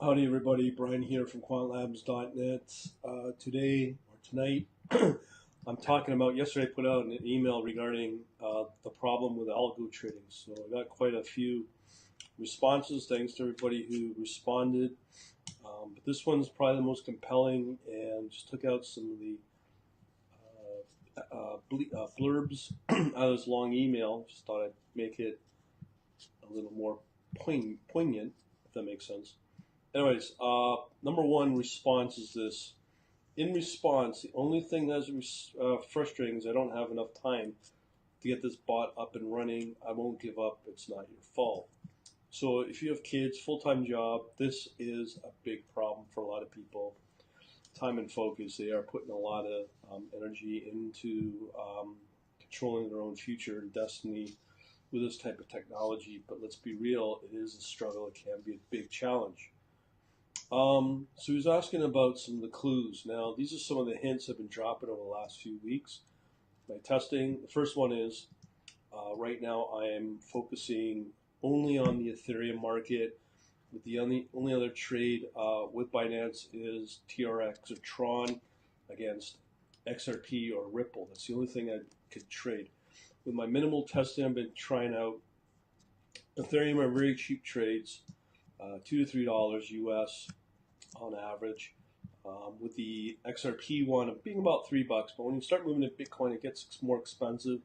Howdy, everybody. Brian here from quantlabs.net. Today or tonight, I'm talking about. Yesterday, I put out an email regarding the problem with algo trading. So I got quite a few responses. Thanks to everybody who responded. But this one's probably the most compelling, and just took out some of the blurbs out of this long email. Just thought I'd make it a little more poignant, if that makes sense. Anyways, number one response is this. In response, the only thing that's frustrating is I don't have enough time to get this bot up and running. I won't give up. It's not your fault. So if you have kids, full-time job, this is a big problem for a lot of people. Time and focus. They are putting a lot of energy into controlling their own future and destiny with this type of technology. But let's be real, it is a struggle. It can be a big challenge. So he was asking about some of the clues. Now, these are some of the hints I've been dropping over the last few weeks. My testing, the first one is, right now I am focusing only on the Ethereum market. With the only other trade with Binance is TRX or Tron against XRP or Ripple. That's the only thing I could trade. With my minimal testing, I've been trying out Ethereum are very cheap trades, $2 to $3 US on average. With the XRP one being about $3, but when you start moving to Bitcoin, it gets more expensive.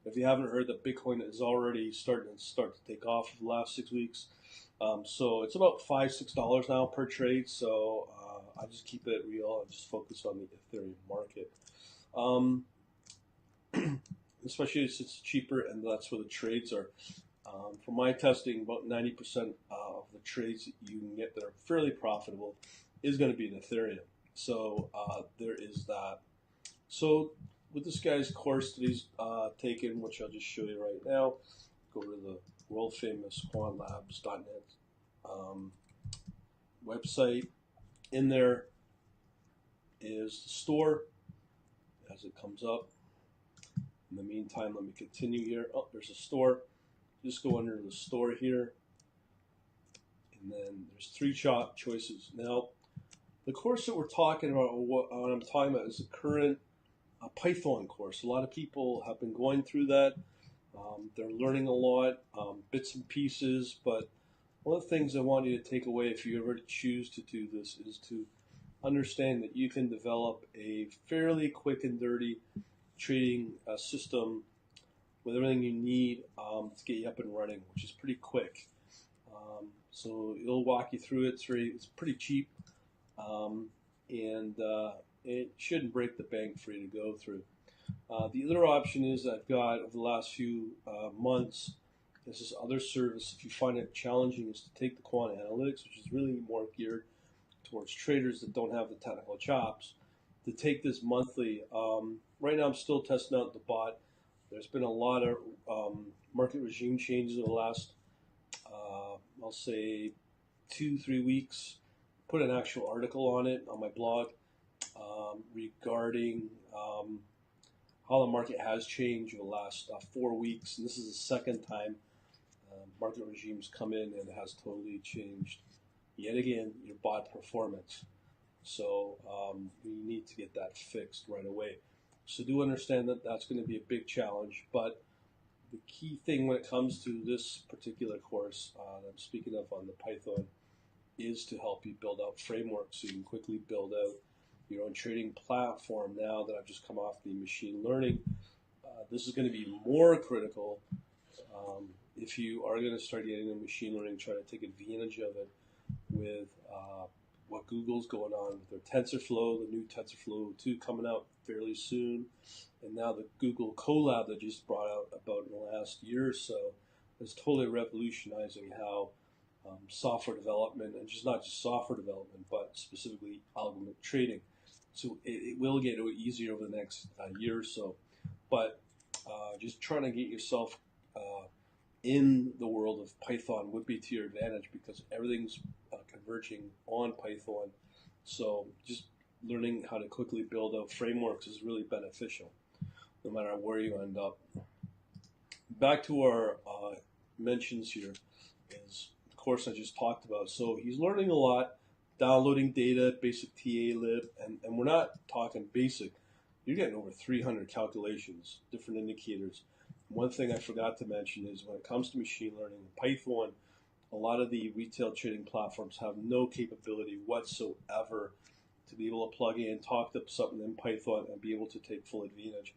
If you haven't heard, that Bitcoin is already starting to take off for the last 6 weeks. So it's about $5-6 now per trade. So I just keep it real. I just focus on the Ethereum market, especially since it's cheaper and that's where the trades are. For my testing, about 90% of the trades that you can get that are fairly profitable is going to be in Ethereum. So there is that. So with this guy's course that he's taken, which I'll just show you right now, go to the world famous quantlabs.net website. In there is the store as it comes up. In the meantime, let me continue here. Oh, there's a store. Just go under the store here, and then there's three choices. Now, the course that we're talking about, what I'm talking about, is the current Python course. A lot of people have been going through that. They're learning a lot, bits and pieces, but one of the things I want you to take away if you ever choose to do this is to understand that you can develop a fairly quick and dirty trading system with everything you need to get you up and running, which is pretty quick. So it'll walk you through it. It's pretty cheap, and it shouldn't break the bank for you to go through. The other option is I've got over the last few months, there's this other service, if you find it challenging, is to take the quant analytics, which is really more geared towards traders that don't have the technical chops, to take this monthly. Right now I'm still testing out the bot. There's been a lot of market regime changes over the last, I'll say, 2-3 weeks. Put an actual article on it on my blog regarding how the market has changed over the last 4 weeks. And this is the second time market regimes come in and it has totally changed, yet again, your bot performance. So we need to get that fixed right away. So do understand that that's going to be a big challenge, but the key thing when it comes to this particular course that I'm speaking of on the Python is to help you build out frameworks so you can quickly build out your own trading platform. Now that I've just come off the machine learning, this is going to be more critical if you are going to start getting into machine learning, try to take advantage of it with what Google's going on with their TensorFlow, the new TensorFlow 2 coming out fairly soon, and now the Google Colab that just brought out about in the last year or so is totally revolutionizing how software development, and not just software development, but specifically algorithmic trading. So it will get easier over the next year or so, but just trying to get yourself in the world of Python would be to your advantage because everything's converging on Python. So just learning how to quickly build out frameworks is really beneficial, no matter where you end up. Back to our mentions here is course I just talked about. So he's learning a lot, downloading data, basic TA-lib, and we're not talking basic. You're getting over 300 calculations, different indicators. One thing I forgot to mention is when it comes to machine learning, Python, a lot of the retail trading platforms have no capability whatsoever to be able to plug in, talk to something in Python, and be able to take full advantage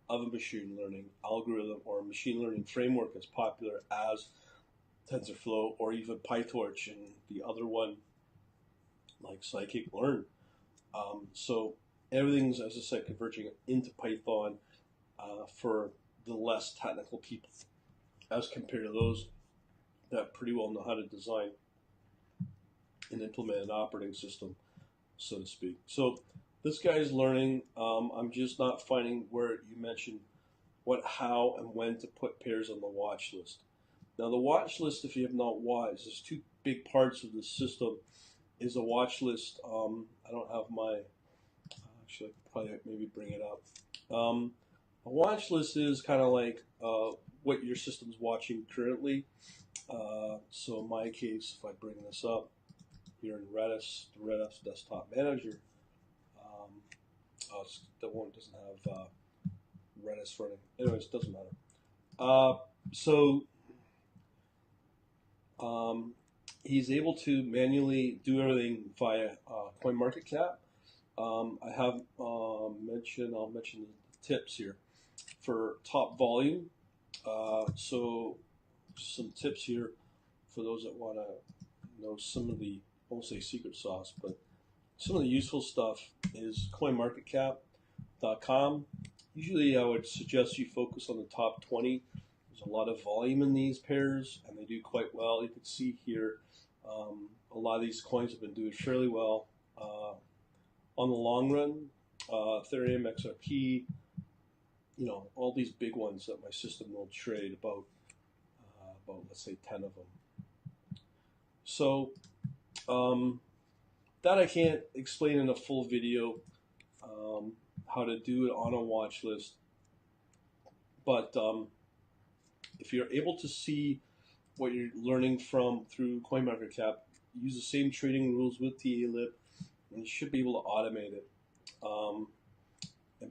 of a machine learning algorithm or a machine learning framework as popular as TensorFlow or even PyTorch and the other one like scikit-learn. So everything's, as I said, converging into Python for the less technical people as compared to those that pretty well know how to design and implement an operating system, so to speak. So this guy's learning. I'm just not finding where you mentioned what, how, and when to put pairs on the watch list. Now the watch list, if you have not watched, there's two big parts of the system. Is a watch list. I don't have my, actually I could probably maybe bring it up. A watch list is kind of like what your system's watching currently. So in my case, if I bring this up here in Redis, the Redis Desktop Manager, that one doesn't have Redis running. Anyways, it doesn't matter. He's able to manually do everything via CoinMarketCap. I have I'll mention the tips here for top volume. So some tips here for those that want to know some of the, I won't say secret sauce, but some of the useful stuff is CoinMarketCap.com. Usually I would suggest you focus on the top 20. There's a lot of volume in these pairs, and they do quite well. You can see here a lot of these coins have been doing fairly well on the long run. Ethereum, XRP, you know, all these big ones that my system will trade, about let's say 10 of them. So that I can't explain in a full video, how to do it on a watch list. But if you're able to see what you're learning from through CoinMarketCap, use the same trading rules with TA-lib, and you should be able to automate it and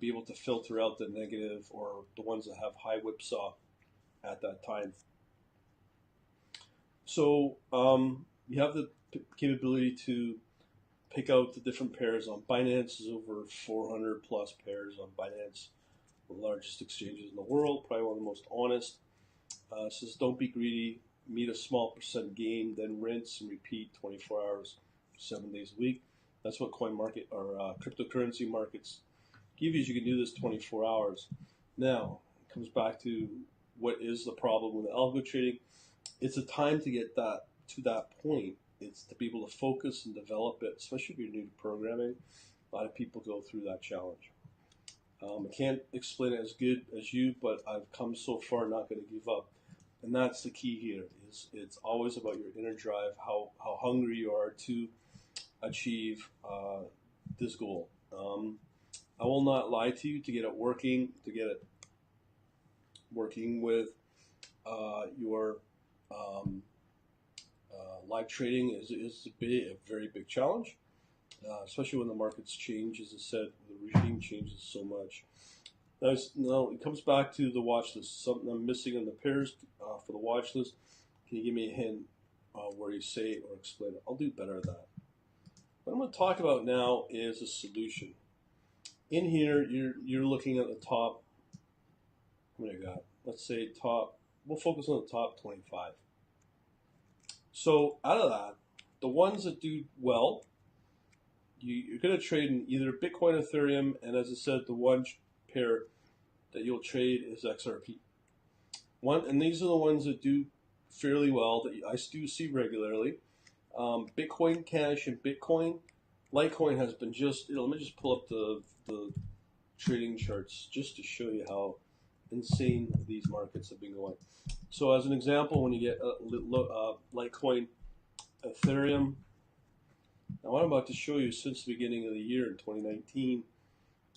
be able to filter out the negative or the ones that have high whipsaw at that time. So you have the capability to pick out the different pairs on Binance. There's over 400 plus pairs on Binance, the largest exchanges in the world, probably one of the most honest. It says don't be greedy, meet a small percent gain, then rinse and repeat 24 hours, 7 days a week. That's what coin market or cryptocurrency markets give you. You can do this 24 hours. Now, it comes back to what is the problem with algo trading. It's a time to get that to that point. It's to be able to focus and develop it, especially if you're new to programming. A lot of people go through that challenge. I can't explain it as good as you, but I've come so far, not going to give up. And that's the key here. Is it's always about your inner drive, how hungry you are to achieve this goal. I will not lie to you, to get it working, with your live trading is a very big challenge, especially when the markets change. As I said, the regime changes so much. Now it comes back to the watch list. Something I'm missing in the pairs for the watch list. Can you give me a hint where you say it or explain it? I'll do better at that. What I'm going to talk about now is a solution. In here, you're looking at the top. What do I got? Let's say top. We'll focus on the top 25. So out of that, the ones that do well, you're going to trade in either Bitcoin, Ethereum, and as I said, the one pair that you'll trade is XRP. And these are the ones that do fairly well that I do see regularly. Bitcoin Cash and Bitcoin. Litecoin has been just, let me just pull up the trading charts just to show you how insane these markets have been going. So as an example, when you get Litecoin, Ethereum, now what I'm about to show you since the beginning of the year in 2019,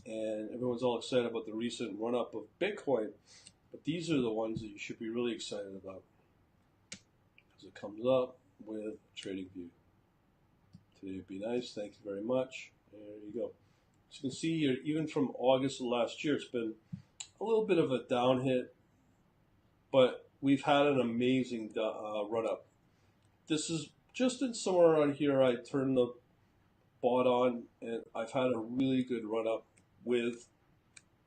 and everyone's all excited about the recent run-up of Bitcoin, but these are the ones that you should be really excited about. As it comes up, with TradingView. Today would be nice. Thank you very much. There you go. As you can see here, even from August of last year, it's been a little bit of a down hit, but we've had an amazing run up. This is just in somewhere around here. I turned the bought on, and I've had a really good run up with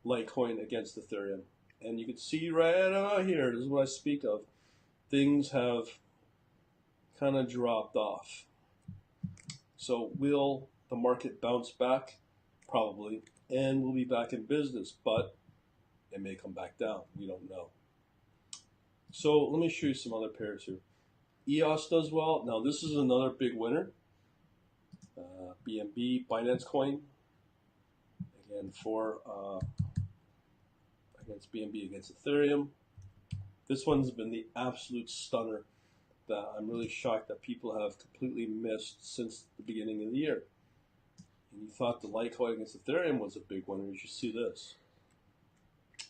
Litecoin against Ethereum. And you can see right out here, this is what I speak of, things have kind of dropped off. So will the market bounce back? Probably. And we'll be back in business, but it may come back down. We don't know. So let me show you some other pairs here. EOS does well. Now this is another big winner. BNB, Binance Coin. Again, for against BNB against Ethereum. This one's been the absolute stunner that I'm really shocked that people have completely missed since the beginning of the year. And you thought the Litecoin against Ethereum was a big winner. You should see this.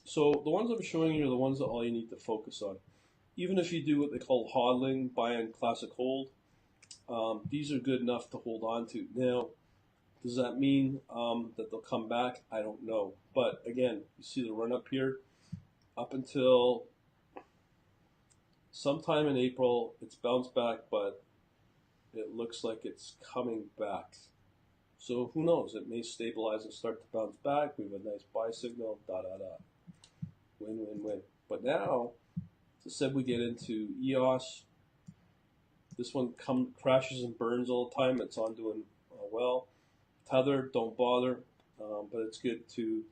So the ones I'm showing you are the ones that all you need to focus on. Even if you do what they call hodling, buy and classic hold, these are good enough to hold on to. Now, does that mean that they'll come back? I don't know. But again, you see the run up here up until sometime in April. It's bounced back, but it looks like it's coming back. So who knows? It may stabilize and start to bounce back. We have a nice buy signal, Win, win, win. But now, as I said, we get into EOS. This one crashes and burns all the time. It's on doing well. Tether, don't bother, but it's good to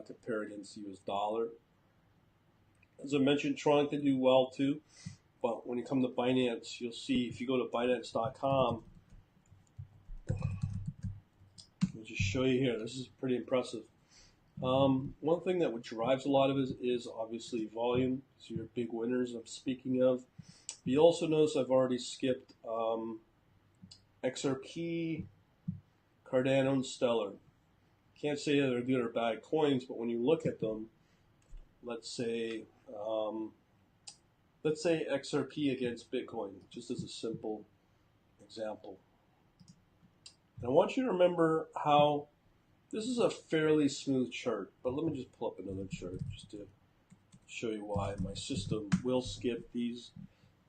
compare against the US dollar. As I mentioned, Tron can do well too, but when you come to Binance, you'll see if you go to Binance.com, I'll just show you here. This is pretty impressive. One thing that drives a lot of it is obviously volume. So your big winners I'm speaking of. But you also notice I've already skipped XRP, Cardano, and Stellar. Can't say they're good or bad coins, but when you look at them, let's say XRP against Bitcoin, just as a simple example. And I want you to remember how this is a fairly smooth chart, but let me just pull up another chart just to show you why my system will skip these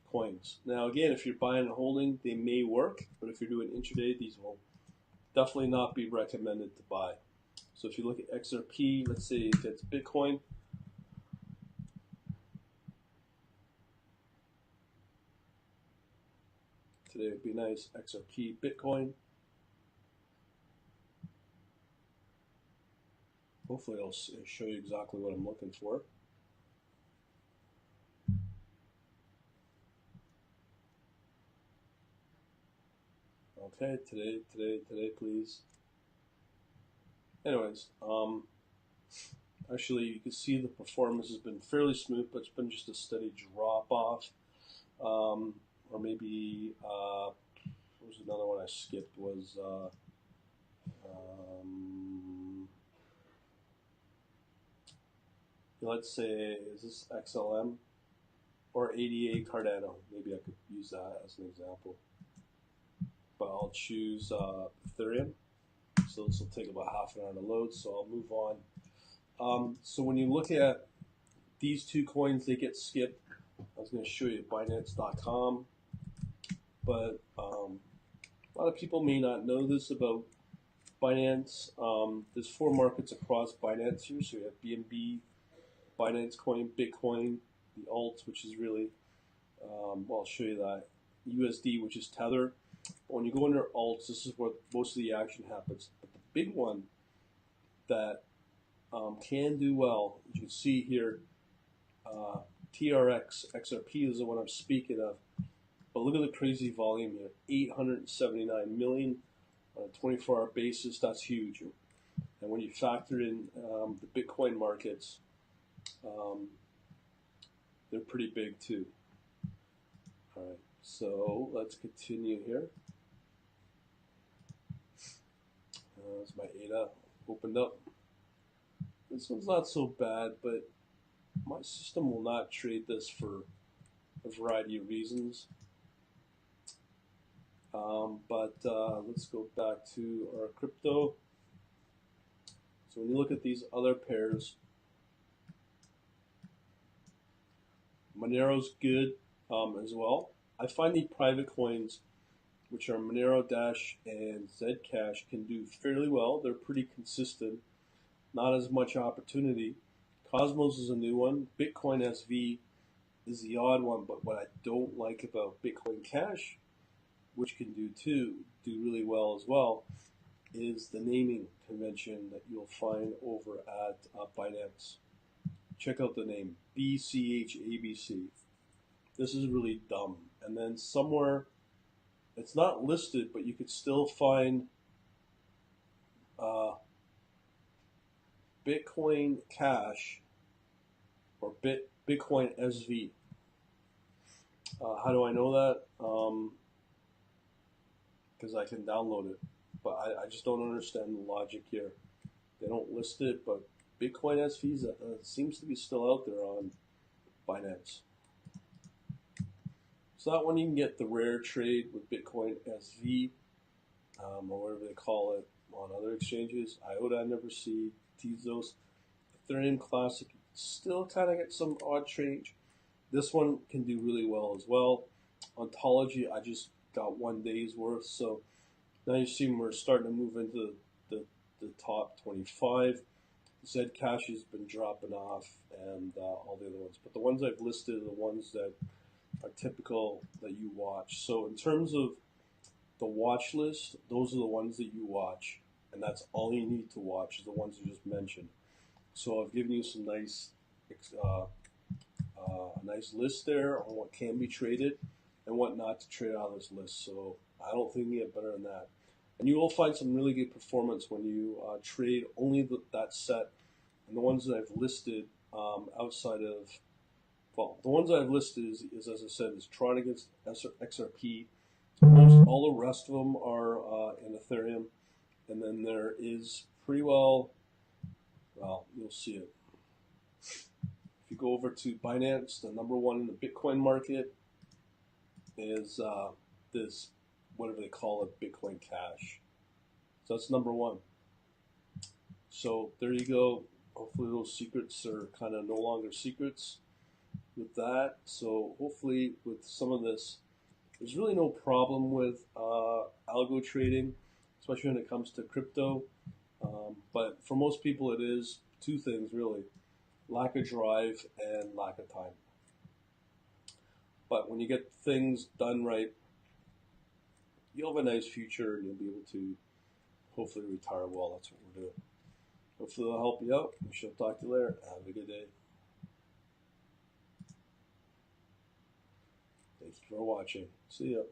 coins. Now again, if you're buying and holding, they may work, but if you're doing intraday, these will definitely not be recommended to buy. So if you look at XRP, let's say it gets Bitcoin. Today would be nice, XRP, Bitcoin. Hopefully I'll show you exactly what I'm looking for. Okay, today, please. Anyways, actually you can see the performance has been fairly smooth, but it's been just a steady drop off. Or maybe, what was another one I skipped was, let's say, is this XLM or ADA Cardano? Maybe I could use that as an example. But I'll choose Ethereum. So this will take about half an hour to load, so I'll move on. So when you look at these two coins, they get skipped. I was going to show you Binance.com, but a lot of people may not know this about Binance. There's 4 markets across Binance here, so you have BNB, Binance Coin, Bitcoin, the alt, which is really, well, I'll show you that, USD, which is Tether. But when you go under alts, this is where most of the action happens. But the big one that can do well, as you can see here, TRX, XRP is the one I'm speaking of. But look at the crazy volume here, 879 million on a 24-hour basis. That's huge. And when you factor in the Bitcoin markets, they're pretty big too. All right, so let's continue here. As my ADA opened up. This one's not so bad, but my system will not trade this for a variety of reasons. But let's go back to our crypto. So when you look at these other pairs, Monero's good as well. I find the private coins, which are Monero Dash and Zcash, can do fairly well. They're pretty consistent, not as much opportunity. Cosmos is a new one. Bitcoin SV is the odd one, but what I don't like about Bitcoin Cash, which can do really well as well, is the naming convention that you'll find over at Binance. Check out the name, BCHABC. This is really dumb. And then somewhere, it's not listed, but you could still find Bitcoin Cash or Bitcoin SV. How do I know that? Because I can download it, but I just don't understand the logic here. They don't list it, but Bitcoin SV seems to be still out there on Binance. So that one you can get the rare trade with Bitcoin SV, or whatever they call it on other exchanges. IOTA I never see. Tezos. Ethereum Classic still kind of get some odd change. This one can do really well as well. Ontology, I just got 1 day's worth. So now you see we're starting to move into the top 25. Zcash has been dropping off and all the other ones. But the ones I've listed are the ones that are typical that you watch. So in terms of the watch list, those are the ones that you watch. And that's all you need to watch is the ones I just mentioned. So I've given you some nice a nice list there on what can be traded and what not to trade out of this list. So I don't think you get better than that. And you will find some really good performance when you trade only that set. And the ones that I've listed outside of, well, the ones I've listed is as I said, is Tron against XRP. Most all the rest of them are in Ethereum. And then there is pretty well, you'll see it. If you go over to Binance, the number one in the Bitcoin market is this, whatever they call it, Bitcoin Cash. So that's number one. So there you go. Hopefully those secrets are kind of no longer secrets with that. So hopefully with some of this, there's really no problem with algo trading, especially when it comes to crypto. But for most people, it is two things really: lack of drive and lack of time. But when you get things done right, you'll have a nice future and you'll be able to hopefully retire well. That's what we're doing. Hopefully it'll help you out. We shall talk to you later. Have a good day. Thank you for watching. See ya.